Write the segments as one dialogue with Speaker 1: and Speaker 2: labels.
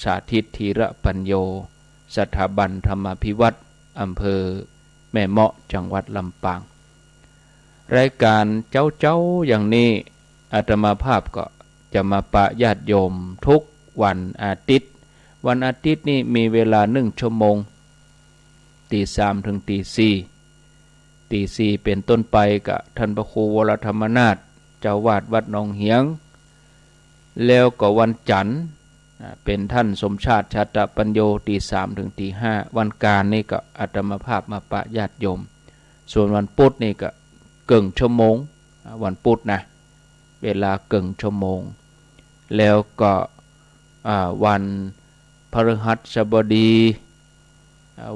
Speaker 1: สาธิตธีระปัญโยสถาบันธรรมพิวัตรอำเภอแม่เมาะจังหวัดลำปางรายการเจ้าอย่างนี้อาตมาภาพก็จะมาปะญาติโยมทุกวันอาทิตย์วันอาทิตย์นี่มีเวลา1 ชั่วโมงตี 3 ถึงตี 4ตี 4เป็นต้นไปกับท่านพระครูวรธรรมนาถเจ้าวาดวัดหนองเหียงแล้วก็วันจันทร์เป็นท่านสมชาติชาตปัญโยตี 3 ถึงตี 5วันการนี่ก็อาตมาภาพมาปะญาติโยมส่วนวันพุธนี่ก็เกิ่งชั่วโมงวันพุธนะเวลาเกิ่งชั่วโมงแล้วก็วันพฤหัสบดี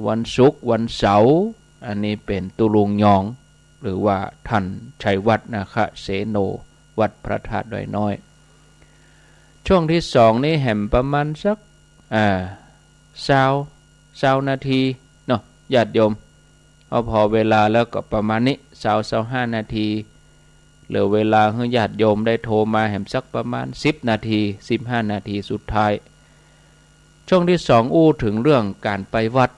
Speaker 1: วันศุกร์วันเสาร์อันนี้เป็นตุลุงยองหรือว่าท่านชัยวัฒนะคะเสโนวัดพระธาตุดอยน้อยช่วงที่2นี้แห่มประมาณสัก20 นาทีเนาะญาติโยมพอเวลาแล้วก็ประมาณนี้25 นาทีเหลือเวลาให้ญาติโยมได้โทรมาแห่มสักประมาณ10 นาที15 นาทีสุดท้ายช่วงที่2อู้ถึงเรื่องการไปวัด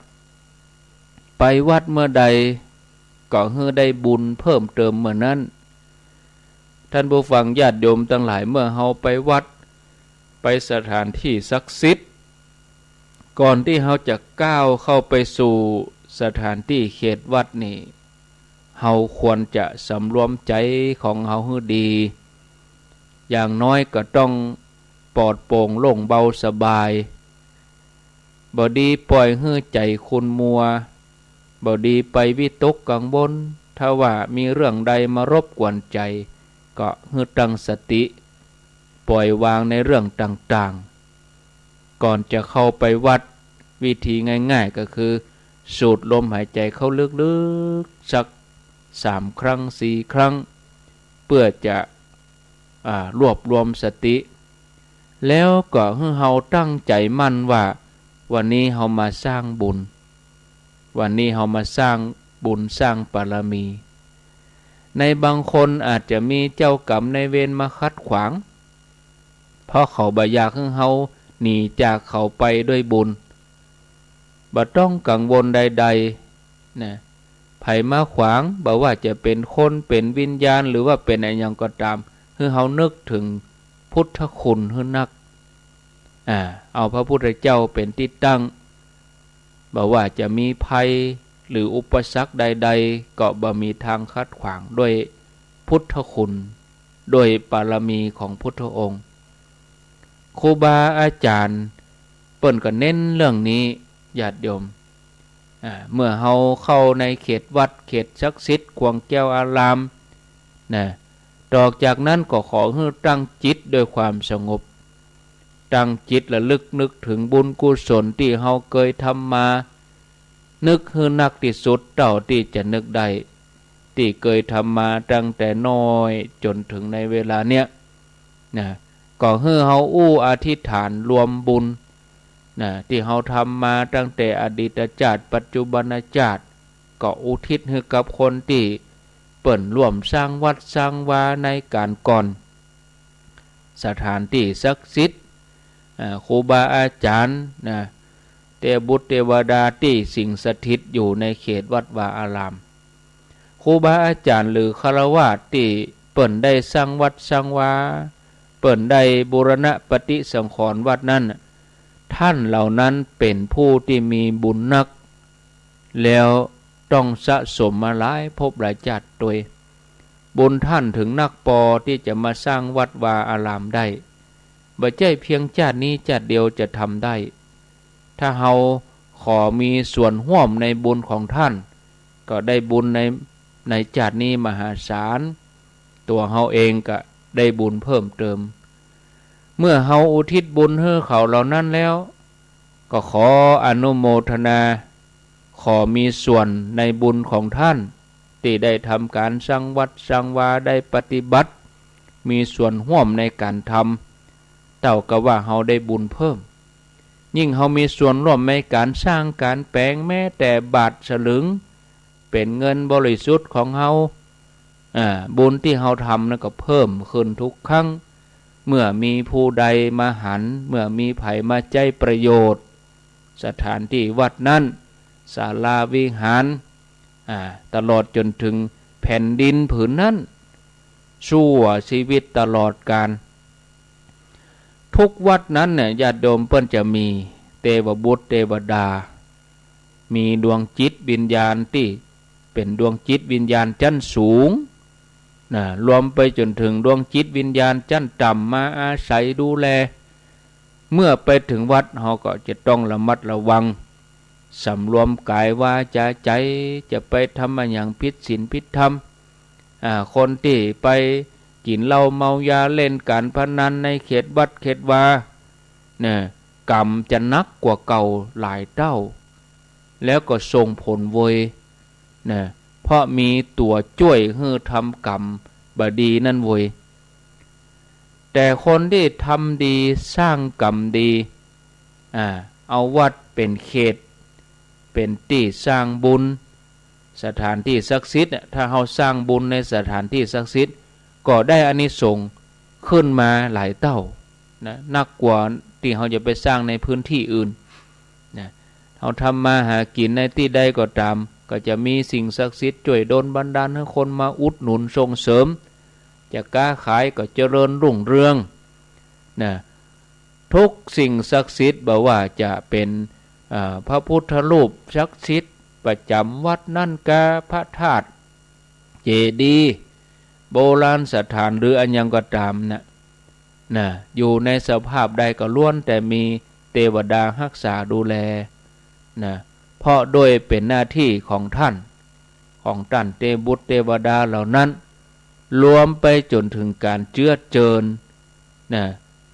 Speaker 1: เมื่อใดก็ให้ได้บุญเพิ่มเติมเมื่อนั้นท่านผู้ฟังญาติโยมทั้งหลายเมื่อเฮาไปวัดไปสถานที่ศักดิ์สิทธิ์ก่อนที่เฮาจะก้าวเข้าไปสู่สถานที่เขตวัดนี่เฮาควรจะสำรวมใจของเฮาให้ดีอย่างน้อยก็ต้องปลอดโปร่งโล่งเบาสบายบ่ดีปล่อยให้ใจคุณมัวบ่ดีไปวิตกกังวลถ้าว่ามีเรื่องใดมารบกวนใจก็ให้ตั้งสติปล่อยวางในเรื่องต่างๆก่อนจะเข้าไปวัดวิธีง่ายๆก็คือสูดลมหายใจเข้าลึกๆสัก3 ครั้ง4 ครั้งเพื่อจะรวบรวมสติแล้วก็ให้เฮาตั้งใจมั่นว่าวันนี้เฮามาสร้างบุญวันนี้เฮามาสร้างบุญสร้างบารมีในบางคนอาจจะมีเจ้ากรรมนายเวรมาขัดขวางเพราะเขาบ่อยากให้เฮาหนีจากเขาไปด้วยบุญบ่ต้องกังวลใดๆนะไผมาขวางบ่ว่าจะเป็นคนเป็นวิญญาณหรือว่าเป็นอะไรอย่างก็ตามให้เฮานึกถึงพุทธคุณให้นักเอาพระพุทธเจ้าเป็นที่ตั้งบ่ว่าจะมีภัยหรืออุปสรรคใดๆก็บ่มีทางขัดขวางด้วยพุทธคุณด้วยบารมีของพุทธองค์ครูบาอาจารย์เปิ้นก็เน้นเรื่องนี้ญาติโยมเมื่อเฮาเข้าในเขตวัดเขตศักดิ์สิทธิ์ขวงแก้วอารามนะต่อจากนั้นก็ขอให้ตั้งจิตด้วยความสงบตั้งจิตระลึกนึกถึงบุญกุศลที่เฮาเคยทำมานึกให้นักที่สุดเท่าที่จะนึกได้ที่เคยทำมาตั้งแต่น้อยจนถึงในเวลาเนี้ยนะก็ให้เฮาอธิษฐานรวมบุญนะที่เฮาทำมาตั้งแต่อดีตชาติปัจจุบันชาติก็อุทิศให้กับคนที่เปิ่นร่วมสร้างวัดสร้างวาในการก่อนสถานที่ศักดิ์สิทธิ์ครูบาอาจารย์นะเทพบุตรเทวดาที่สิงสถิตอยู่ในเขตวัดวาอารามครูบาอาจารย์หรือฆราวาสที่เปิ่นได้สร้างวัดสร้างวาเปิ่นได้บูรณะปฏิสังขรณ์วัดนั้นท่านเหล่านั้นเป็นผู้ที่มีบุญนักแล้วต้องสะสมมาหลายภพหลายชาติโดยบุญท่านถึงนักปอที่จะมาสร้างวัดวาอารามได้บ่ใช่เพียงชาตินี้ชาติเดียวจะทำได้ถ้าเฮาขอมีส่วนร่วมในบุญของท่านก็ได้บุญในชาตินี้มหาศาลตัวเฮาเองก็ได้บุญเพิ่มเติมเมื่อเฮาอุทิศบุญให้เขาเหล่านั้นแล้วก็ขออนุโมทนาขอมีส่วนในบุญของท่านที่ได้ทำการสร้างวัดสร้างวาได้ปฏิบัติมีส่วนร่วมในการทำเท่ากับว่าเฮาได้บุญเพิ่มยิ่งเฮามีส่วนร่วมในการสร้างการแปลงแม้แต่บาทสลึงเป็นเงินบริสุทธิ์ของเฮาบุญที่เฮาทำนั้นก็เพิ่มขึ้นทุกครั้ง เมื่อมีผู้ใดมาหันเมื่อมีไผมาใจประโยชน์สถานที่วัดนั้นศาลาวิหารตลอดจนถึงแผ่นดินผืนนั้นชั่วชีวิตตลอดกาลทุกวัดนั้นเนี่ยญาติโยมเปิ้นจะมีเทวบุตรเทวดามีดวงจิตวิญญาณที่เป็นดวงจิตวิญญาณชั้นสูงรวมไปจนถึงดวงจิตวิญญาณชั้นต่ำมาอาศัยดูแลเมื่อไปถึงวัดเราก็จะต้องระมัดระวังสำรวมกายวาจาใจจะไปทำอะไรอย่างผิดศีลผิดธรรมคนที่ไปกินเหล้าเมายาเล่นการพนันในเขตวัดเขตวาเนี่ยกรรมจะนักกว่าเก่าหลายเท่าแล้วก็ส่งผลเวยเนี่ยเพราะมีตัวช่วยให้ทำกรรมบดีนั่นเวยแต่คนที่ทำดีสร้างกรรมดีเอาวัดเป็นเขตเป็นที่สร้างบุญสถานที่ศักดิ์สิทธิ์ถ้าเราสร้างบุญในสถานที่ศักดิ์สิทธิ์ก็ได้อานิสงส์ขึ้นมาหลายเท่านะนักกว่าที่เราจะไปสร้างในพื้นที่อื่นนะเราทำมาหากินในที่ใดก็ตามก็จะมีสิ่งศักดิ์สิทธิ์ช่วยดลบันดาลให้คนมาอุดหนุนส่งเสริมจะค้าขายก็เจริญรุ่งเรืองนะทุกสิ่งศักดิ์สิทธิ์บอกว่าจะเป็นพระพุทธรูปศักดิ์สิทธิ์ประจำวัดนั่นกาพระธาตุเจดีย์โบราณสถานหรืออันยังก็ตามนะอยู่ในสภาพใดก็ล้วนแต่มีเทวดารักษาดูแลนะเพราะโดยเป็นหน้าที่ของท่านเทบุตรเทวดาเหล่านั้นรวมไปจนถึงการเจือเจิญนะ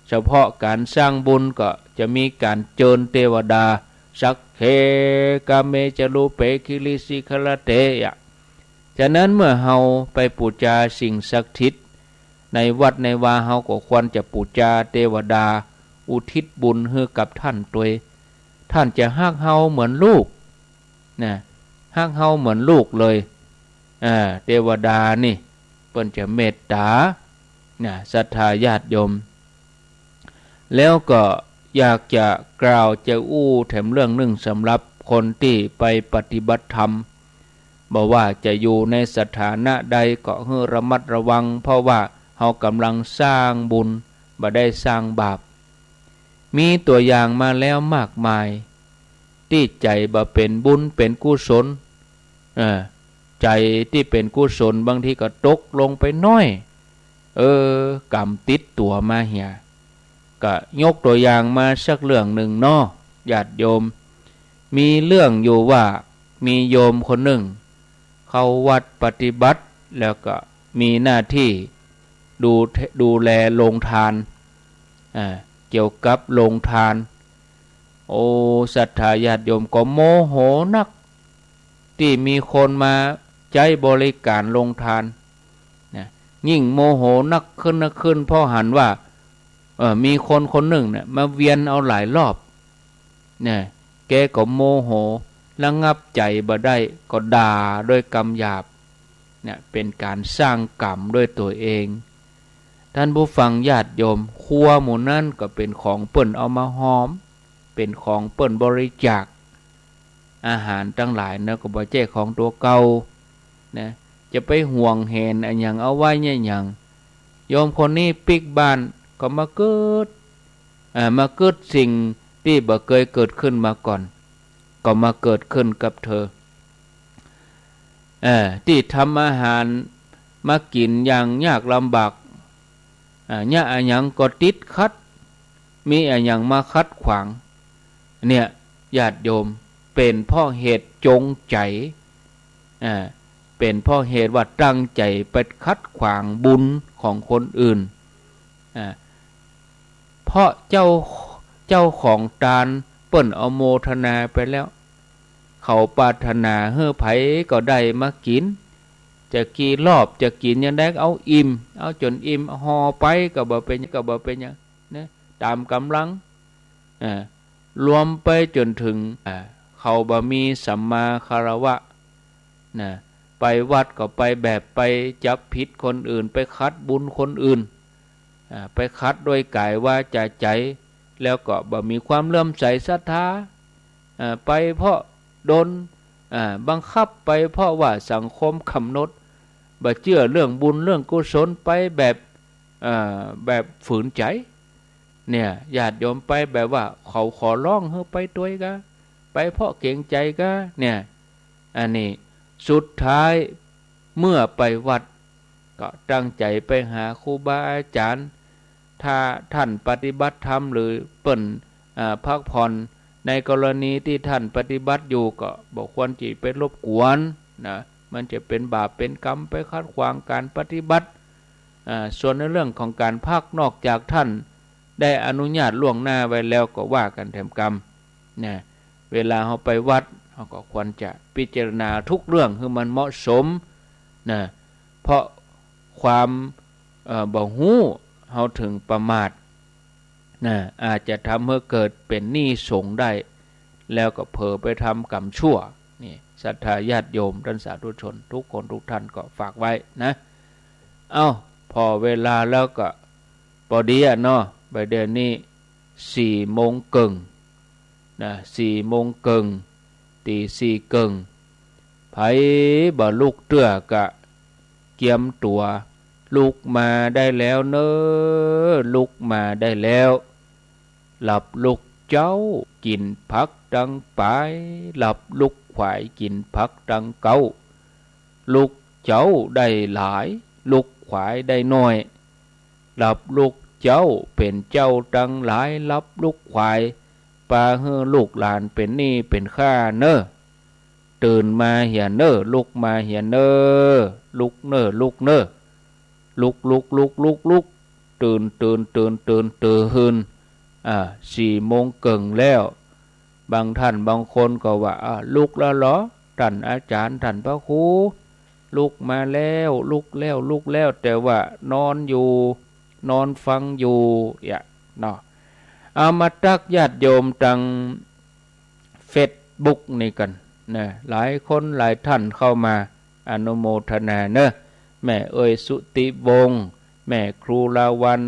Speaker 1: เฉพาะการสร้างบุญก็จะมีการเจิญเทวดาสักเคกาเมจรูเปคิลิสิคลเตยะฉะนั้นเมื่อเฮาไปบูชาสิ่งศักดิ์สิทธิ์ในวัดในวาเฮาก็ควรจะบูชาเทวดาอุทิศบุญให้กับท่านตัวท่านจะฮักเฮาเหมือนลูกนะฮักเฮาเหมือนลูกเลยเทวดานี่เปิ้นจะเมตตาศรัทธาญาติโยมแล้วก็อยากจะกล่าวจะแถมเรื่องหนึ่งสำหรับคนที่ไปปฏิบัติธรรมบอกว่าจะอยู่ในสถานะใดก็ให้ระมัดระวังเพราะว่าเฮากำลังสร้างบุญบ่ได้สร้างบาปมีตัวอย่างมาแล้วมากมายที่ใจบ่เป็นบุญเป็นกุศลใจที่เป็นกุศลบางทีก็ตกลงไปน้อยกรรมติดตัวมาเหียก็ยกตัวอย่างมาสักเรื่องหนึ่งเนาะญาติโยมมีเรื่องอยู่ว่ามีโยมคนหนึ่งเข้าวัดปฏิบัติแล้วก็มีหน้าที่ดูแลโรงทานเกี่ยวกับโรงทานศรัทธาญาติโยมก็โมโหนักที่มีคนมาใจบริการโรงทานยิ่งโมโหนักขึ้นเพราะหันว่ามีคนหนึ่งเนี่ยมาเวียนเอาหลายรอบเนี่ยแกก็โมโหระงับใจบ่ได้ก็ด่าด้วยคำหยาบเนี่ยเป็นการสร้างกรรมด้วยตัวเองท่านผู้ฟังญาติโยมครัวหมู่นั้นก็เป็นของเปิ้นเอามาหอมเป็นของเปิ้นบริจาคอาหารทั้งหลายนะก็บ่ใช่ของตัวเก่านะจะไปห่วงเห็นอันอย่างเอาไว้เนี่ยอย่างโยมคนนี้ปิกบ้านก็มาเกิดสิ่งที่บ่เคยเกิดขึ้นมาก่อนก็มาเกิดขึ้นกับเธอที่ทำอาหารมากินอย่างยากลำบากเนี่ยอันยังก็ติดขัดมีอันยังมาคัดขวางเนี่ยญาติโยมเป็นเพราะเหตุจงใจเป็นเพราะเหตุว่าตั้งใจไปคัดขวางบุญของคนอื่นเพราะเจ้าของทานเปิ้นเอาโมทนาไปแล้วเขาปรารถนาเฮ้อไผก็ได้มากินจะกี่รอบจะกินยังได้เอาอิ่มเอาจนอิ่มห่อไปก็บ่เป็นหยังนะตามกำลังรวมไปจนถึงเขาบ่มีสัมมาคารวะนะไปวัดก็ไปแบบไปจับผิดคนอื่นไปคัดบุญคนอื่น ไปคัดโดยกายว่าจะใจแล้วก็บ่มีความเลื่อมใสศรัทธาไปเพราะโดนบังคับไปเพราะว่าสังคมกำหนดบ่เชื่อเรื่องบุญเรื่องกุศลไปแบบฝืนใจเนี่ยญาติโยมไปแบบว่าเขาขอร้องให้ไปด้วยกะไปเพราะเกรงใจกะเนี่ยอันนี้สุดท้ายเมื่อไปวัดก็ตั้งใจไปหาครูบาอาจารย์ถ้าท่านปฏิบัติธรรมหรือเปิ่นพักผ่อนในกรณีที่ท่านปฏิบัติอยู่ก็บอกควรจีไปรบกวนนะมันจะเป็นบาปเป็นกรรมไปขัดขวางการปฏิบัติส่วนในเรื่องของการพักนอกจากท่านได้อนุญาตล่วงหน้าไว้แล้วก็ว่ากันแถมกรรมนะเวลาเราไปวัดเราก็ควรจะพิจารณาทุกเรื่องให้มันเหมาะสมนะเพราะความบ่ฮู้เราถึงประมาทนะอาจจะทำให้เกิดเป็นหนี้สงฆ์ได้แล้วก็เผลอไปทำกรรมชั่วนี่ศรัทธาญาติโยมท่านสาธุชนทุกคนทุกท่านก็ฝากไว้นะพอเวลาแล้วก็พอดีเนาะไปเดือนนี้4 โมงครึ่งนะ4 โมงครึ่งตี4 ครึ่งไผบ่ลูกเตื้อกะเกียมตัวลุกมาได้แล้วเนอลุกมาได้แล้วหลับลุกเจ้ากินผักดังปายหลับลุกขวายกินผักดังเก้าลุกเจ้าได้หลายลุกขวายได้น้อยหลับลุกเจ้าเป็นเจ้าดังหลายหลับลุกขวายปาเฮือลูกหลานเป็นหนี้เป็นข้าเนอตื่นมาเหียเนอลุกมาเหียเนอลุกเนอลุกเนอลุกตื่น4 โมงครึ่งแล้วบางท่านบางคนก็ว่าลุกแล้วเหรอท่านอาจารย์ท่านพระครูลุกมาแล้วลุกแล้วแต่ว่านอนอยู่นอนฟังอยู่เนาะเอามาตักญาติโยมตังเฟซบุ๊กนี่กันนะหลายคนหลายท่านเข้ามาอนุโมทนาเนอะแม่เอ่ยสุติวงศ์แม่ครูลาวัน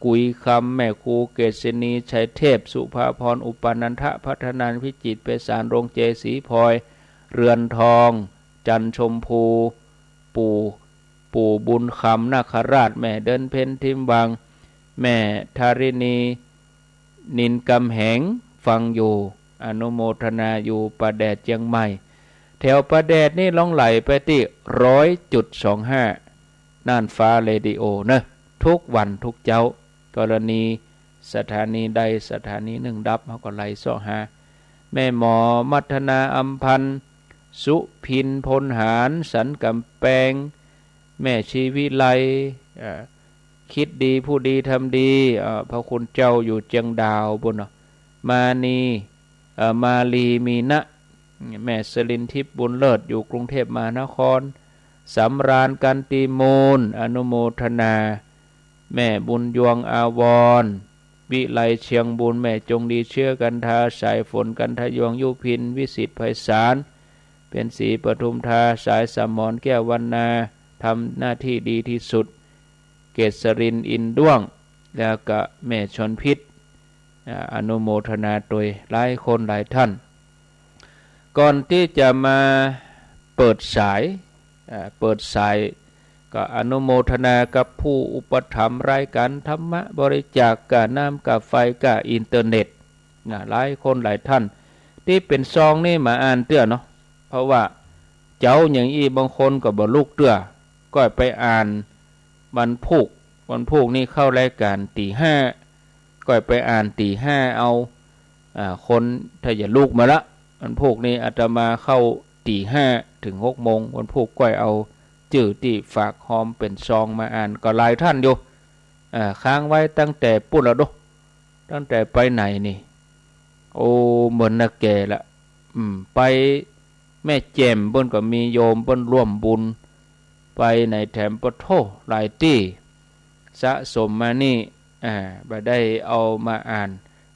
Speaker 1: กุยคำแม่ครูเกษณีชัยเทพสุภาพรอุปนันทะพัฒนานพิจิตรเปสารโรงเจสีพลอยเรือนทองจันชมพูปู่บุญคำนาคราชแม่เดินเพ็ญทิมวังแม่ธาริณีนินกำแหงฟังอยู่อนุโมทนาอยู่ประแดดเชียงใหม่แถวประแดดนี่ล่องไหลไปที่ 100.25 น่านฟ้าเรดิโอเนอะทุกวันทุกเจ้ากรณีสถานีใดสถานีหนึ่งดับเขาก็ไล่ซ้อหาแม่หมอมัทนาอัมพันธ์สุพินพลหารสันกำแปงแม่ชีวิไลคิดดีผู้ดีทำดีพระคุณเจ้าอยู่เจียงดาวบนมานีมาลีมีนะแม่สลินทิพย์บุญเลิศอยู่กรุงเทพมหานครสำราญกันตีมูลอนุโมทนาแม่บุญยวงอาวรวิไลเชียงบุญแม่จงดีเชื่อกันทาสายฝนกันทยวงยุพินวิสิทธิไพศาลเป็นศรีปทุมทาสายสมรแก้ววรรณาทำหน้าที่ดีที่สุดเกษรินอินด้วงแล้วก็แม่ชนพิษอนุโมทนาโดยหลายคนหลายท่านก่อนที่จะมาเปิดสายก็อนุโมทนากับผู้อุปถัมภ์รายการธรรมะบริจาคกะน้ำกะไฟกะอินเทอร์เน็ตหลายคนหลายท่านที่เป็นซองนี่มาอ่านเตื้อเนาะเพราะว่าเจ้าอย่างอีบางคนก็บ่ลูกเตื้อก็ไปอ่านวันพุกนี่เข้ารายการตี 5ก็ไปอ่านตี 5เอาคนถ้าอย่าลูกมาละวันพุกนี่อาตมาเข้าตี 5ถึง 6 โมงวันพุกก็เอาจื่อที่ฝากหอมเป็นซองมาอ่านก็หลายท่านอยู่ค้างไว้ตั้งแต่ปุ่นแล้วดูตั้งแต่ไปไหนนี่โอ้เหมือนนักแก่ละไปแม่แจ่มบนก็มีโยมบนร่วมบุญไปในแถมปะโทหลายที่สะสมมานี่ไปได้เอามาอ่าน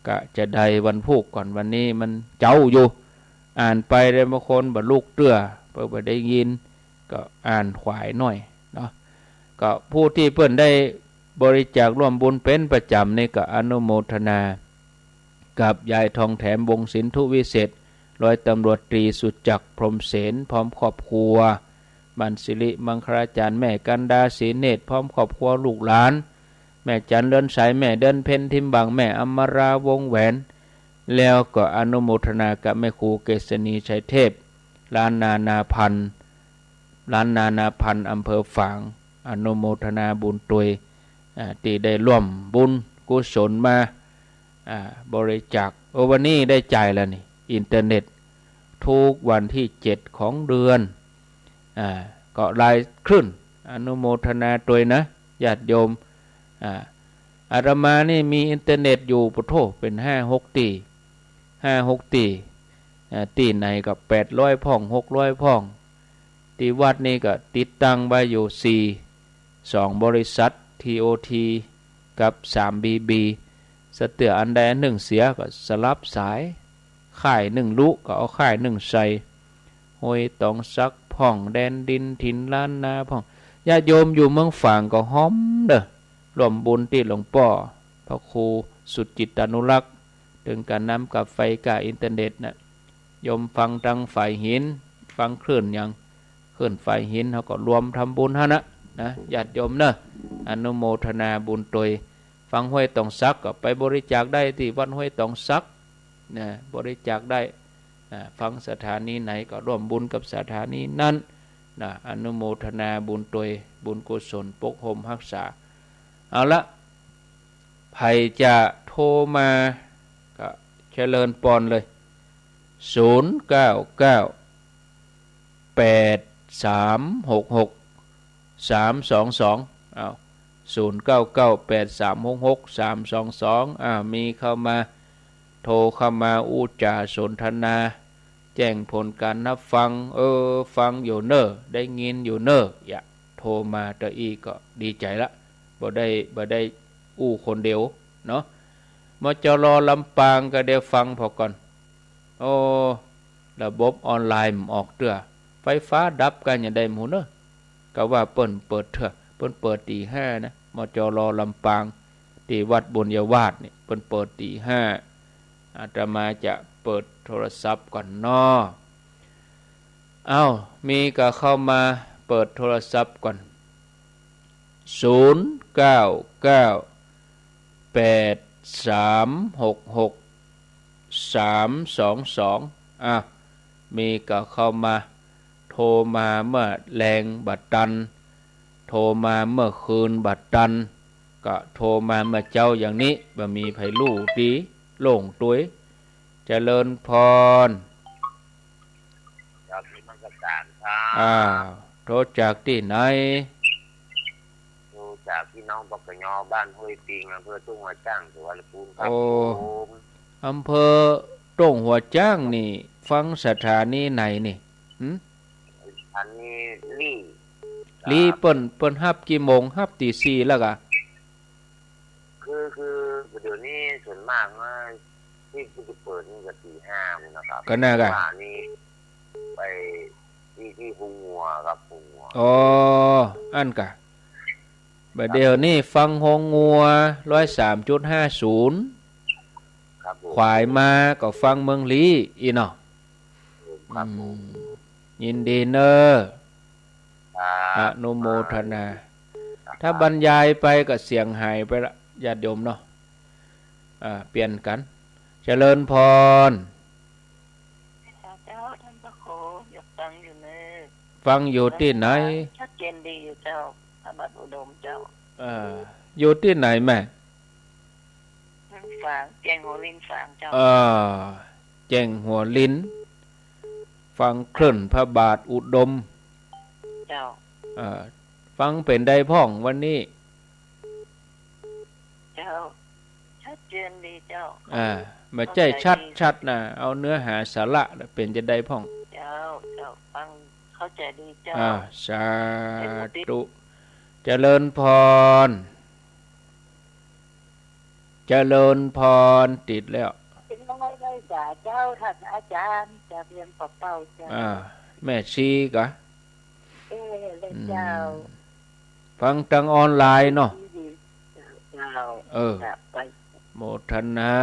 Speaker 1: ก็จะได้วันพุกก่อนวันนี้มันเจ้าอยู่อ่านไปได้บางคนบ่ลูกเตื้อเพื่อไปได้ยินก็อ่านขวายหน่อยเนาะก็ผู้ที่เพิ่นได้ บริจาคร่วมบุญเป็นประจำนี่ก็อนุโมทนากับยายทองแถมวงศิลป์ทุวิเศษร้อยตำรวจตรีสุจักรพรหมเสนพร้อมครอบครัวบันสิริมังคลาจารย์แม่กันดาศรีเนตรพร้อมครอบครัวลูกหลานแม่จันเลื่อนสายแม่เดินเพ็ญทิมบังแม่อมราวงแหวนแล้วก็อนุโมทนากับแม่ครูเกษณีชัยเทพล้านนานาพันอำเภอฝางอนุโมทนาบุญตุยที่ได้ร่วมบุญกุศลมาบริจาควันนี้ได้จ่ายแล้วนี่อินเทอร์เน็ตทุกวันที่7ของเดือนก็รายขึ้นอนุโมทนาตุยนะญาติโยมอาตมานี่มีอินเทอร์เน็ตอยู่ปะโถเป็น5-6 ตีตีไหนกับ800 พ่อง600 พ่องที่วัดนี่ก็ติดตั้งไว้อยู่2บริษัท TOT กับ 3BB สเตืออันใดอันหนึ่งเสียก็สลับสายข่าย1ลุก็เอาข่าย1ใส่ห้วยตองซักพ่องแดนดินถิ่นล้านนาพ่องญาติโยมอยู่เมืองฝางก็หอมเด้อร่วมบุญที่หลวงพ่อพระครูสุจิตานุรักษ์ถึงการนำกับไฟกับอินเทอร์เน็ตนะโยมฟังทางฝ่ายหินฟังคลื่นยังคลื่นฝ่ายหินเขาก็รวมทำบุญฮะนะญาติโยมเนอะอนุโมทนาบุญตยฟังห้วยตองซักก็ไปบริจาคได้ที่วัดห้วยตองซักนะบริจาคได้ฟังสถานีไหนก็ร่วมบุญกับสถานีนั้นนะอนุโมทนาบุญตยบุญกุศลปกโฮมรักษาเอาละใครจะโทรมาก็เจริญปอนเลย0998366 322เอา0998366322มีเข้ามาโทรเข้ามาอูจาสนทนาแจ้งผลการนับฟังฟังอยู่เนอได้ยินอยู่เนออย่าโทรมาตะอีก็ดีใจละบ่ได้อู้คนเดียวเนาะมจรลำปางก็เดี๋ยวฟังพอก่อนระบบออนไลน์มันออกเตื้อไฟฟ้าดับกันอย่างใดหมู่เนอะก็ว่าเปิ้นเปิดเถอะเปิ้นเปิดตี 5นะมจรลำปางที่วัดบุญยวาสนี่เปิ้นเปิดตี 5อาตมาจะเปิดโทรศัพท์ก่อนเนาะมีก็เข้ามาเปิดโทรศัพท์ก่อน0998366322มีก็เข้ามาโทรมาเมื่อแรงบัดตันโทรมาเมื่อคืนบัดตันก็โทรมาเมื่อเจ้าอย่างนี้บ่มีไผรู้ดีโล่งตุ้ยเจริญพร
Speaker 2: จากที่มันกระจานครับ
Speaker 1: โทรจากที่ไหน
Speaker 2: โทรจากพี่น้องปกยอบ้านห้วยปิงอำเภอตุ้งหัวจ้างจังหวัดลำพูนครับ
Speaker 1: อำเภอตุ้งหัวจ้างนี่ฟังสถานีไหนนี่
Speaker 2: อันนี้
Speaker 1: ลี่เปิ้นฮับกี่โมงฮับตี 4แล้วกะ
Speaker 2: คือเดี๋ยวนี้ส่วนมากว่าที่จะเปิดนี่ก็ตี 5นี่นะครับ
Speaker 1: ก็น่ากะ
Speaker 2: นี่ไปที่พุงงัวครับพุงงัว
Speaker 1: อันกะบัดเดี๋ยวนี้ฟังฮงงัว 103.50
Speaker 2: ครับ
Speaker 1: ขวายมาก็ฟังเมืองลีอีเนาะ
Speaker 2: ครับ
Speaker 1: ยินดีเนออนุโมทนาถ้าบรรยายไปก็เสียงหายไปละญาติโยมเนาะเปลี่ยนกันเจริญพร
Speaker 3: เจ้าท่านพระโคอยากฟังอยู่เนอ
Speaker 1: ฟังอยู่ที่ไหน
Speaker 3: ชัดเจนดีอยู่เจ้าพระบาทอุดมเจ้า
Speaker 1: อยู่ที่ไหนแม่
Speaker 3: ฝางแจงหัวลิ้นฝางเจ้า
Speaker 1: แจงหัวลิ้นฟังคลื่นพระบาทอุดม
Speaker 3: เจ้า
Speaker 1: ฟังเป็นได้พ่องวันนี้
Speaker 3: เจ้าชัดเจนดีเจ้า
Speaker 1: มาใจชัดนะเอาเนื้อหาสาระเป็นจะได้พ่อง
Speaker 3: เจ้าฟังเข้าใจดีเจ้า
Speaker 1: สาธุเจริญพรเจริญพรติดแล้ว
Speaker 3: เป็นน้อยได้จ่าเจ้าท่านอาจารย์จะเรียนเป่าเจ้า
Speaker 1: แม่ชีกะ
Speaker 3: เล่นเจ้า
Speaker 1: ฟังทางออนไลน์เนาะ
Speaker 3: จากไป
Speaker 1: โมทนา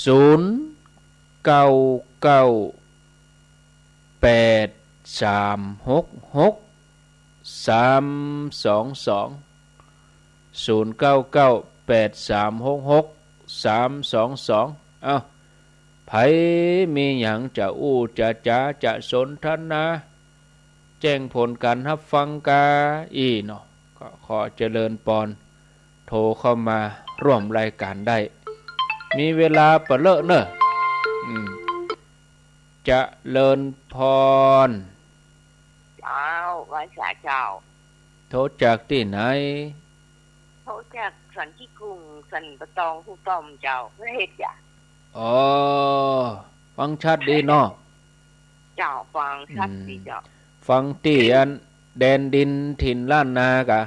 Speaker 1: 0998366322 0998366322เอาไผมีหยังจะอู้จะจ้าจะสนทนาแจ้งผลการรับฟังกาอีเนาะก็ขอเจริญปอนโทรเข้ามาร่วมรายการได้ มีเวลาเปเลอะเนอะจะเลินพร
Speaker 3: เจ้าไว้สาเจ้า
Speaker 1: โทรจากที่ไหน
Speaker 3: เขาจากสันที่กรุงสันประตองผู้ต้อมเจ้าเพื่อเหตุจ้ะ
Speaker 1: อ๋อ ฟังชัดดีเนาะ
Speaker 3: เจ้าฟังชัดดีเจ้า
Speaker 1: ฟังที่อันแดนดินถิ่นล้านนากะ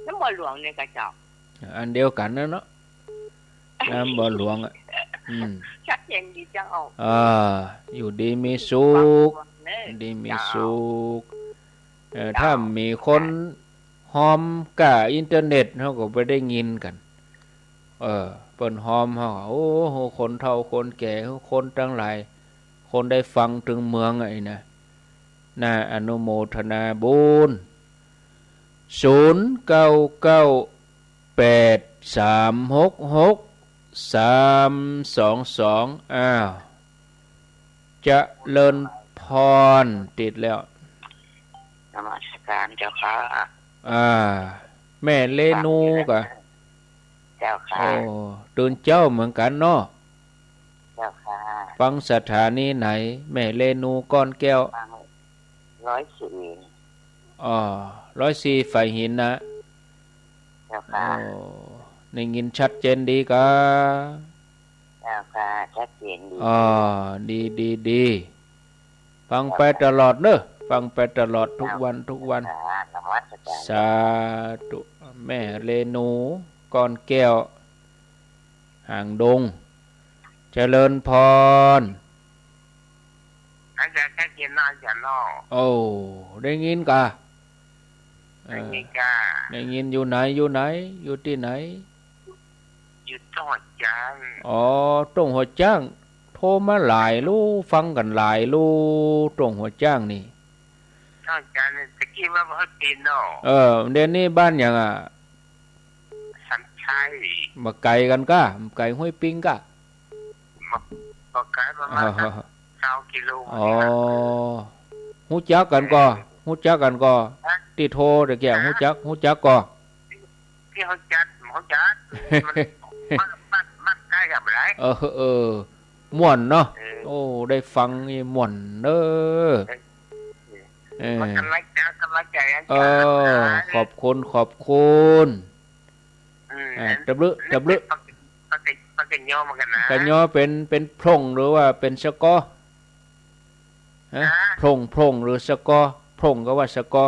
Speaker 3: น้ำบ่อหลวงเนี่ยกะเจ้า
Speaker 1: อันเดียวกันนะเนาะน้ำบ่อหลวงอ่ะ
Speaker 3: ชัดเจนดีเจ้า
Speaker 1: อยู่ดีมีสุข ดีมีสุขถ้ามีคนหอมกะอินเทอร์เน็ตเขาก็ไปได้ยินกันเปิ้นหอมเขาโอ้โหคนเฒ่าคนแก่คนทั้งหลายคนได้ฟังถึงเมืองไอ้นะน่าอนุโมทนาบุญ0998366322อ้าวจะเลินพรติดแล้ว
Speaker 3: นมัสการเจ้าค่ะ
Speaker 1: แม่เลนูกะ
Speaker 3: เจ้าค่ะ
Speaker 1: โอ้ตื่นเจ้าเหมือนกันเนาะ
Speaker 3: เจ้าค่ะ
Speaker 1: ฟังสถานีไหนแม่เลนูก้อนแก้ว
Speaker 3: ฟัง104
Speaker 1: 104 ไฟหินนะ
Speaker 3: เจ้าค่ะ
Speaker 1: ในยินชัดเจนดีกะ
Speaker 3: เจ้าค่ะชัดเจนดี
Speaker 1: ดีฟังไปตลอดเนอะฟังไปตลอดทุกวัน
Speaker 3: นมัสการ
Speaker 1: สาธุแม่เลนูก้อนแก้วห่างดงเจริญพร
Speaker 2: อาจารย์แค่กินนอนจะนอ
Speaker 1: โอ้ได้ยินกะ
Speaker 2: ไม่มีกา
Speaker 1: ได้ยินอยู่ไหนอยู่ที่ไหน
Speaker 2: อยู่จังหวัดจันทร์
Speaker 1: ตรงหัวจ้างโทรมาหลายลูกฟังกันหลายลูกตรงหัวจ้างนี่
Speaker 2: จังหวัดจันทร์ตะกี้ว่าเขาปีนอ
Speaker 1: เดี๋ยวนี้บ้านอย่าง
Speaker 2: สันชัย
Speaker 1: มาไกลกันกะมาไกลห้วยปิงกะ
Speaker 2: ก็ไกลประมาณ20 กิโล
Speaker 1: หูจักกันก็ที่โทรตะเกียงหูจักก็
Speaker 2: ที่เขาจัดมันใกล้กับไร
Speaker 1: ม่วนเนาะโอ้ได้ฟังนี่ม่วนเด้อ
Speaker 2: มันกำลังใจ
Speaker 1: ขอบคุณตะบลึ
Speaker 2: ปากกันย่อมากันนะ
Speaker 1: กันย่อเป็นพร่งหรือว่าเป็นสกอพร่งหรือสกอพร่งก็ว่าสกอ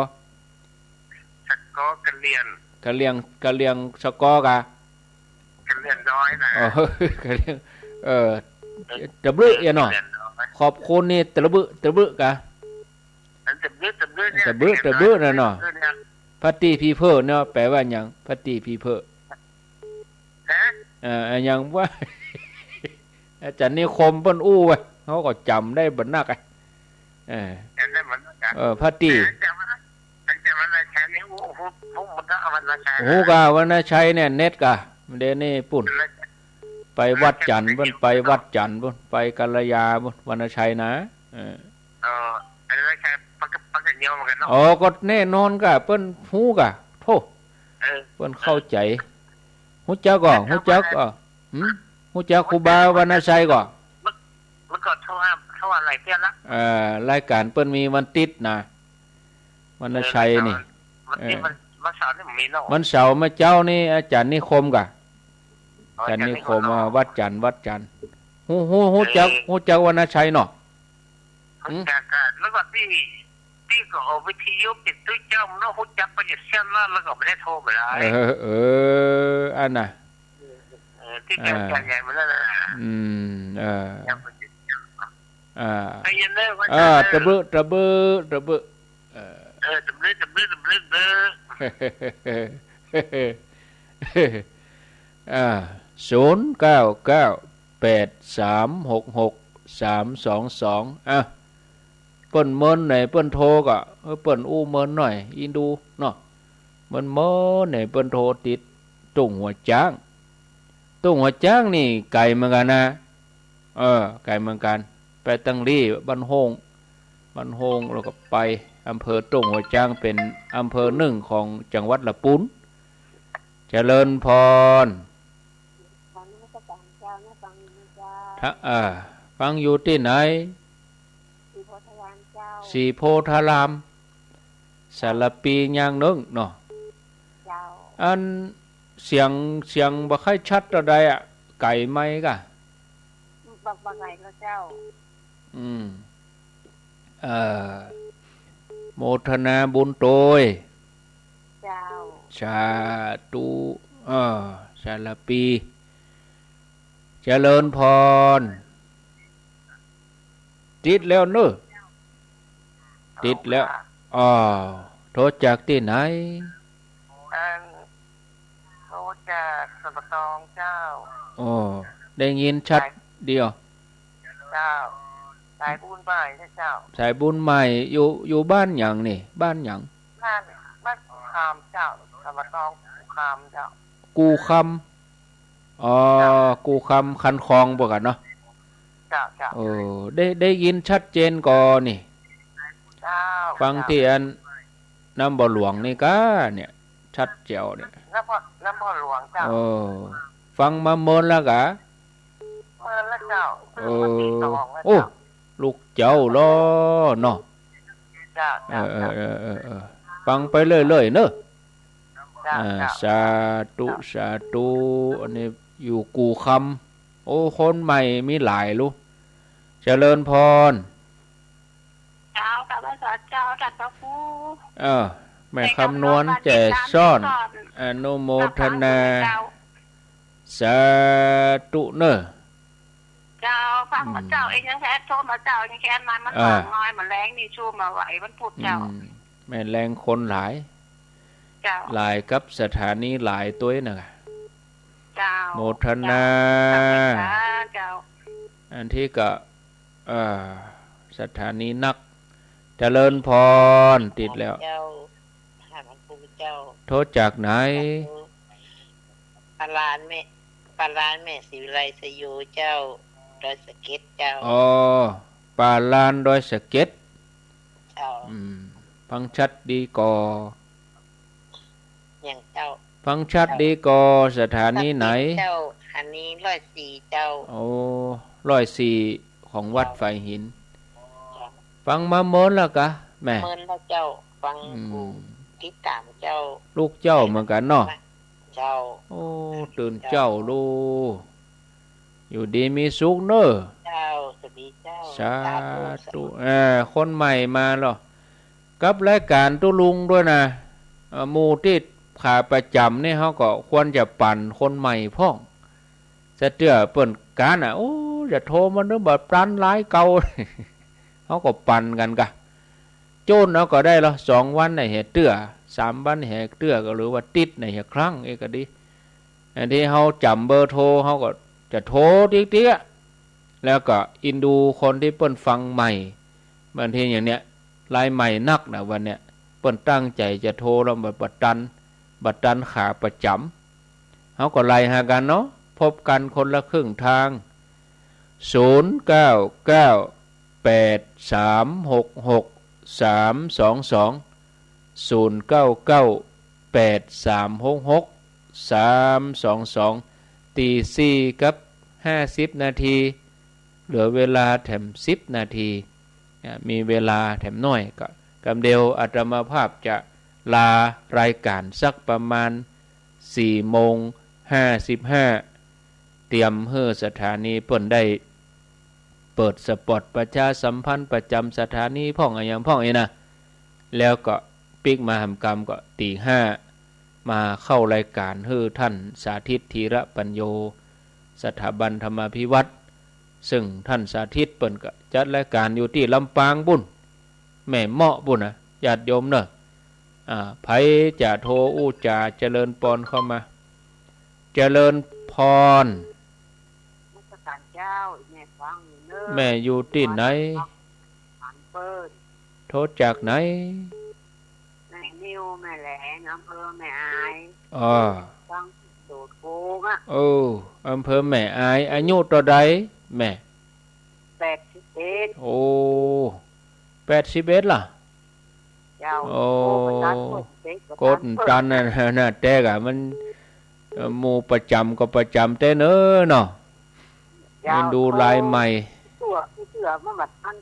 Speaker 2: กันเรียน
Speaker 1: กะเลียงสกอกะ
Speaker 2: กันเรียนน้อยนะ
Speaker 1: กะเลียงตะบลึอย่าเนาะขอบคุณนี่ตะบลึกะตะบลึน่ะเนาะพัตติพีเพอเนาะแปลว่าหยังพัตติพีเพออย่างว่าอาจารย์นิคมเปิ้นอู้ไว้เขาก็จำได้บัดนักพัตติโอ้กะวรรณชัยเนี่ยเน็ตกะเดี๋ยวนี้ปุ่นไปวัดจันทร์เพิ่นไปวัดจันทร์เพิ่นไปกัลยาเพิ่นวรรณชัยนะ
Speaker 2: อันนั้นแค่ปากกันย่อมากันเนาะ
Speaker 1: ก็แน่นอนกะเปิ้นฮู้กะโธ่เปิ้นเข้าใจฮู้จักก็ฮู้จักฮู้จักครูบาวรรณชัยก็
Speaker 2: เมื่อก่อนเขาอะไรเพี้ยนละ
Speaker 1: รายการเปิ้นมีวันติดนะวรรณชัยนี่
Speaker 2: วันเสาร์นี่มีเนาะ
Speaker 1: วันเสาร์มาเจ้านี่อาจารย์นิคมกะอาจารย์นิคมวัดจันทร์ฮู้จักวรรณชัยเนาะ
Speaker 2: จากการแล้วก็ที่ก็เอาวิทยุติดตู้เจ้ามันฮู้จักไปเสียนแล้วก็ไม่ได้โทรไปได้
Speaker 1: อันน่ะ
Speaker 2: ที่แกใหญ่ๆมาแล้วนะ
Speaker 1: ตะบึ
Speaker 2: ตะบึ
Speaker 1: 0998366322เปิ้นเมินไหนเปิ้นโทรก็เปิ้นอู้เมินหน่อยอินดูเนาะมันเมินไหนเปิ้นโทรติดตุ้งหัวจ้างนี่ไกลเหมือนกันนะไกลเหมือนกันไปตั้งลี่บ้านโฮงแล้วก็ไปอำเภอตุ้งหัวจ้างเป็นอำเภอหนึ่งของจังหวัดละปุ้นเจริญพรฟังอยู่ที่ไหนสีโพธารามสารปีย่างนึงเนาะอันเสียงบ่ค่อยชัดอะไรอ่ะไก่ไหมกะ
Speaker 3: บ่ไงแล้วเจ้า
Speaker 1: โมทนาบุญโตย
Speaker 3: เจ้า
Speaker 1: สาธุสารปีเจริญพรติดแล้วเนอะติดแล้วโทรจากที่ไหน
Speaker 2: โทรจากสัมปะตองเจ้า
Speaker 1: ได้ยินชัดเดียว
Speaker 2: เจ้าสายบุญใหม่เจ้า
Speaker 1: สายบุญใหม่อยู่บ้านหยังนี่บ้านหยัง
Speaker 2: บ้านกูคามเจ้าสัมปะตองกูคามเจ้า
Speaker 1: กูคำกูคำคันคลองบ่กันเนาะ
Speaker 2: เจ้า
Speaker 1: ได้ยินชัดเจนก่อนนี่ฟังที่อันน้ำบ่อหลวงนี่ก็เนี่ยชัดเจ๋วเนี่ย
Speaker 2: น้ำบ่อหลวงเจ้า
Speaker 1: ฟังมาเมินแล้วกะ
Speaker 2: เมินแล้วเจ้า
Speaker 1: ลูกเจ้าล้อเนาะฟังไปเรื่อยๆเนอะสาธุอันนี้อยู่กูคำคนใหม่มีหลายลูกเจริญพร
Speaker 3: เจ้ากับพระเจ้าจัดพระครู
Speaker 1: แม่คำนวณแจ่ซ่อนอนุโมทนาสาธุเนอะ
Speaker 3: เจ้าฟังพระเจ้าเองยังแค่โทรมาเจ้ายังแค่มันน้อยมันแรงนี่ชูมาไหวมันพูดเจ้า
Speaker 1: แม่แรงคนหลายหลายกับสถานีหลายตัวน่ะโมทนาอันที่ก็สถานีนักเจริญพรติดแล้วโทษจากไหน
Speaker 3: ปลานแม่ศิวิไลสยูเจ้าดอยสะเก็ดเจ้า
Speaker 1: ปาลานดอยสะเก็ดฟังชัดดีก่อ
Speaker 3: อย่างเจ้า
Speaker 1: ฟังชัดดีก่อสถานีไหน
Speaker 3: เจ้าอันนี้104เจ้า
Speaker 1: 104ของวัดไฟหินฟังมาเมินแล้วกะแม่
Speaker 3: เมินแล้วเจ้าฟังติดตามเจ้า
Speaker 1: ลูกเจ้าเหมือนกันเนาะ
Speaker 3: เจ้า
Speaker 1: ตื่นเจ้าลูกอยู่ดีมีสุขเนอะ
Speaker 3: เจ้าสวัสดีเจ้า
Speaker 1: สาธุคนใหม่มาหรอกับรายการตุลุงด้วยนะหมู่ที่ขาประจำนี่เขาก็ควรจะปั่นคนใหม่พ่องจะเตื้อเปิ่นการจะโทรมาเนื้อแบบปรันร้ายเก่าเขาก็ปั่นกันกะโจนเขาก็ได้ละ2 วันในเหตุเตื้อ3 วันในเหตุเตื้อก็หรือว่าติดในเหตุครั้งก็ดีอันที่เขาจำเบอร์โทรเขาก็จะโทรติ๊กๆแล้วก็อินดูคนที่เปิ้นฟังใหม่บางทีอย่างเนี้ยลายใหม่นักนะวันเนี้ยเปิ้นตั้งใจจะโทรแล้วบัดตันขาประจำเขาก็ไล่หากันเนาะพบกันคนละครึ่งทาง0998366322 ตี 4 กับ 50 นาทีเหลือเวลาแถม10 นาทีมีเวลาแถมน้อยก็กำเดียวอาตมาภาพจะลารายการสักประมาณ 4:55 เตรียมเพื่อสถานีเปิ้นได้เปิดสปอตประชาสัมพันธ์ประจำสถานีพ่องอย่างพ่องนะแล้วก็ปิกมาหำกรรมก็ตี 5มาเข้ารายการเพื่อท่านสาธิตธีระปัญโยสถาบันธรรมาภิวัตรซึ่งท่านสาธิตเปิ้นก็จัดรายการอยู่ที่ลำปางบุญแม่เหมาะบุญญาติโยมเนอะ ไผจะโทรอู้จ่าเจริญปอนเข้ามาเจริญพร
Speaker 3: มัสการเจ้าแม่ฟังเน้อ
Speaker 1: แม่อยู่ที่ไหน
Speaker 3: เปิด
Speaker 1: โทรจากไหน
Speaker 3: แม่นิวแม่แหลงอำเภอแม่อายฟังโดดโกง
Speaker 1: อำเภอแม่อายอายุต่อใดแม่
Speaker 3: 81
Speaker 1: โอ้81ล่ะ
Speaker 3: เจ้า
Speaker 1: โอ้กดตันน่ะแต่กะมันหมู่ประจำก็ประจำแต่เน้อเนาะมันดูลายใหม่
Speaker 3: ตัวมาบัดอัน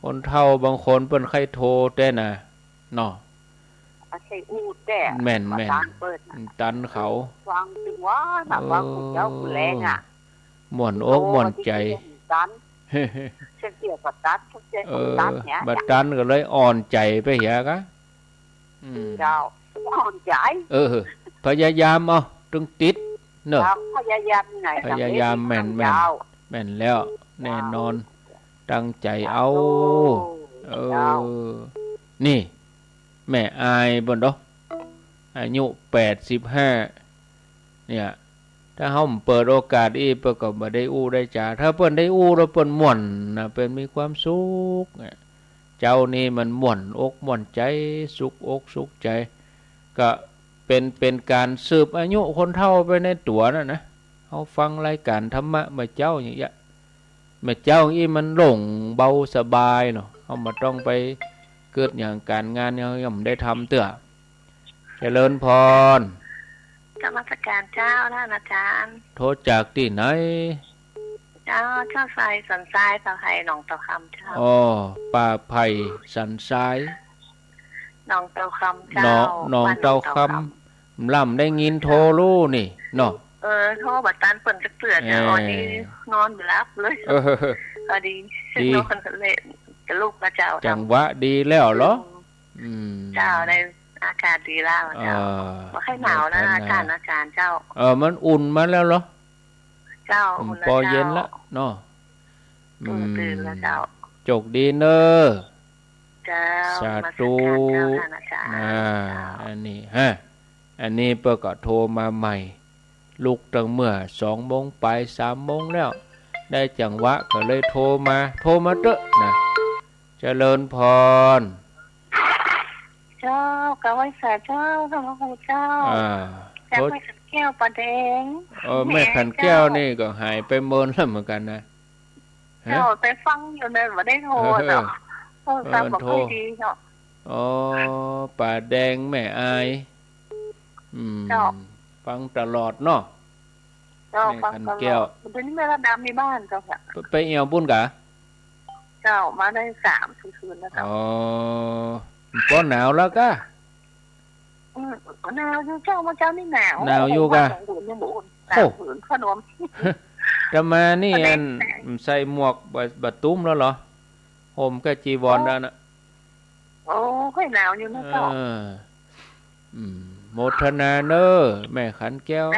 Speaker 1: คนเฒ่าบางคนเปิ้นใครโทรแต่น่ะเนาะ
Speaker 3: ใช่อูแต่
Speaker 1: แม่นตันเขา
Speaker 3: ฟังถึงว่าน่ะฟังเจ้าผู้แรง
Speaker 1: ม่วนอกม่วนใจ
Speaker 3: ตันเช่นเกี่ยวกับตันเช่นตันเนี่ย
Speaker 1: บัดตันก็เลยอ่อนใจไปเหียกะ
Speaker 3: เจ้าอ่อนใจ
Speaker 1: พยายามเอาตึงติดเนอะ
Speaker 3: พยายามไง
Speaker 1: พยายามแม่นแล้วแน่นอนตั้งใจเอานี่แม่อายบ่ดอกอายุ85เนี่ยถ้าเฮาเปิดโอกาสอีเปิ้นก็บ่ได้อู้ได้จาถ้าเปิ้นได้อู้แล้วเปิ้นม่วนน่ะเปิ้นมีความสุขเจ้านี่มันม่วนอกม่วนใจสุขอกสุขใจก็เป็นการสืบอายุคนเฒ่าไปในตัวนั่นนะเฮาฟังรายการธรรมะมาเจ้าอย่างเงี้ยมาเจ้าอีมันโล่งเบาสบายเนาะเฮาบ่ต้องไปเกิดอย่างการงานเฮาย่อมได้ทำเตื้อเจริญพร
Speaker 3: นมัสการเจ้าท่านอาจารย์
Speaker 1: โทรจากที่ไหน
Speaker 3: เจ้าไสสันทรายเตาไห้หนองเตาคำเจ้า
Speaker 1: ป่าไผ่สันทราย
Speaker 3: หนองเตาคำเจ้า
Speaker 1: หนองเตาคำล่ำได้ยินโทรรู้นี่เนาะ
Speaker 3: โทรบัดตันเปิ่นจักเตือนอันนี้นอนบ่หลับเลยพอดีนอนเล่นกับลูกพระเจ้า
Speaker 1: จังหวะดีแล้วเหรอ
Speaker 3: เจ้าได้อากาศดีแล้วเจ้าบ่ค่อยหนาวนะอากาศเจ้า
Speaker 1: มันอุ่นมาแล้วเหรอ
Speaker 3: เจ้าอุ่นแล้ว
Speaker 1: พอเย็นแล้วเนาะ
Speaker 3: ตื่นแล้วเจ้า
Speaker 1: จกดีเน้อ
Speaker 3: เจ้า
Speaker 1: สาธุอันนี้อันนี้เปิ้นก็โทรมาใหม่ลุกตั้งเมื่อ 2 โมงไป 3 โมงแล้วได้จังหวะก็เลยโทรมาเด้อนะเจริญพร
Speaker 3: เจ้ากะไว้สาเจ้าพระคุณเจ้าแม่ขันแก้วปลาแดง
Speaker 1: แม่ขันแก้วนี่ก็หายไปเมินแล้วเหมือนกันนะ
Speaker 3: เจ้าไปฟังอยู่เลยบ่ได้โทรเนาะโทรศัพท์บ่ค่อยดีเนาะ
Speaker 1: ปลาแดงแม่อายฟังตลอดเนาะ
Speaker 3: เจ้าฟังตลอดเดี๋ยวนี้แม่ระดำในบ้านเจ้าค่ะ
Speaker 1: ไปเอี่ยวบุญกะ
Speaker 3: เจ้ามาได้3-4 คืนแล้วเจ้า
Speaker 1: ก็หนาวแล้วก็
Speaker 3: หนาวอยู่เจ้ามาเจ้านี่ห
Speaker 1: นาวอยู่กะ
Speaker 3: โอ้ขนม
Speaker 1: จะมานี่ใส่หมวกบัดตุ้มแล้วเหรอห่มก็จีวรแล้วนะ
Speaker 3: โอ้ค่อยหนาวอยู่นะเจ้า
Speaker 1: โมทนาเนอแม่ขันแก้ว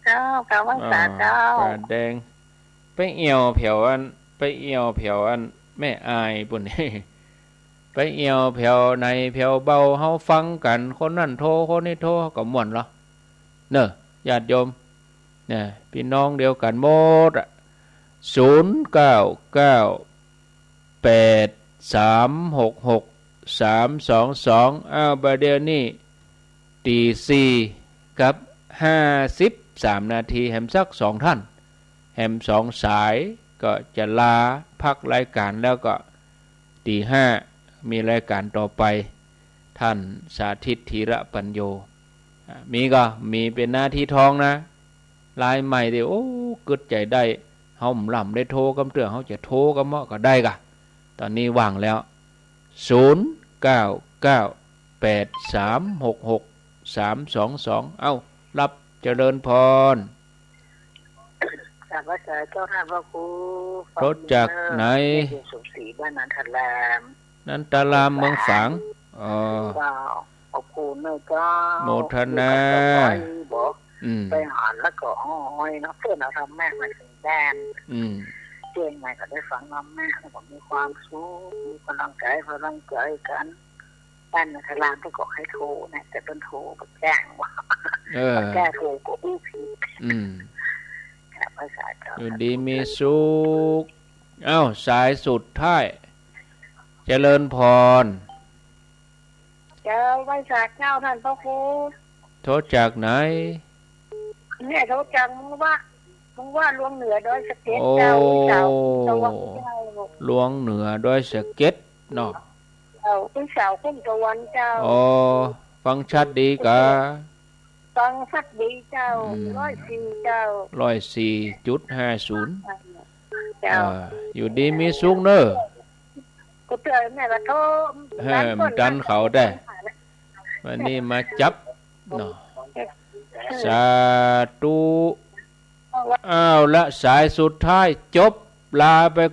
Speaker 3: เจ้ากะว่าสาเจ้า
Speaker 1: ปลาแดงไปเอี่ยวแผ่วอันแม่อายปุ่นนี่ไปเอี่ยวแผ่วในแผ่วเบาเฮาฟังกันคนนั่นโทรคนนี้โทรก็ม่วนเหรอเนอะญาติโยมเนี่ยพี่น้องเดียวกันหมด0998366322บัดเดี๋ยวนี้ตี4กับ53นาทีแหมสัก2ท่านแหม2สายก็จะลาพักรายการแล้วก็ตี5มีรายการต่อไปท่านสาธิตธีระปัญโยมีเป็นหน้าที่ทองนะลายใหม่ดิโอ้กึดใจได้เฮาล่ำได้โทรกำเตือเฮาจะโทรกำเหมาะก็ได้กะตอนนี้ว่างแล้ว0998366322เอ้ารับเจริญพร
Speaker 3: สาธุเจ้าท่านพระครู
Speaker 1: รถจากไหน
Speaker 3: สุขศรีบ้านนันทราม
Speaker 1: นันตารามเมืองฝาง
Speaker 3: ขอบคุณนะเจ้า
Speaker 1: โมทนา
Speaker 3: ไปหาแล้วก็อ้อยนะเพื่อนเราทำแม่มาถึงแดนเจ๊งไงก็ได้ฟังน้ำแม่ผมมีความสุขมีพลังใจกัน บ้านทลามก็ให้โทรนะแต่เป็นโทรแบบแจ้งว่าแก้โทรก็อู้ผิดภาษาเจ้า
Speaker 1: อยู่ดีมีสุขสายสุดท้ายเจริญพร
Speaker 3: เจ้าภาษาเจ้าท่านพระครู
Speaker 1: โทษจากไหน
Speaker 3: เนี่ยโทษจากมึงว่าลวงเหนือดอยสะเก็ดเจ้าตะวันเจ้า
Speaker 1: ลวงเหนือดอยสะเก็ดเนาะ
Speaker 3: คุณสาวคุณตะวันเจ้า
Speaker 1: ฟังชัดดีกะ
Speaker 3: ฟังชัดดีเจ้า104เจ้า
Speaker 1: 104.50เจ้าอยู่ดีมีสุขเนอะ
Speaker 3: ก็เตือนแม่ก็โทร
Speaker 1: ดันเขาได้วันนี้มาจับเนาะสาธุละสายสุดท้ายจบลาไปก่อน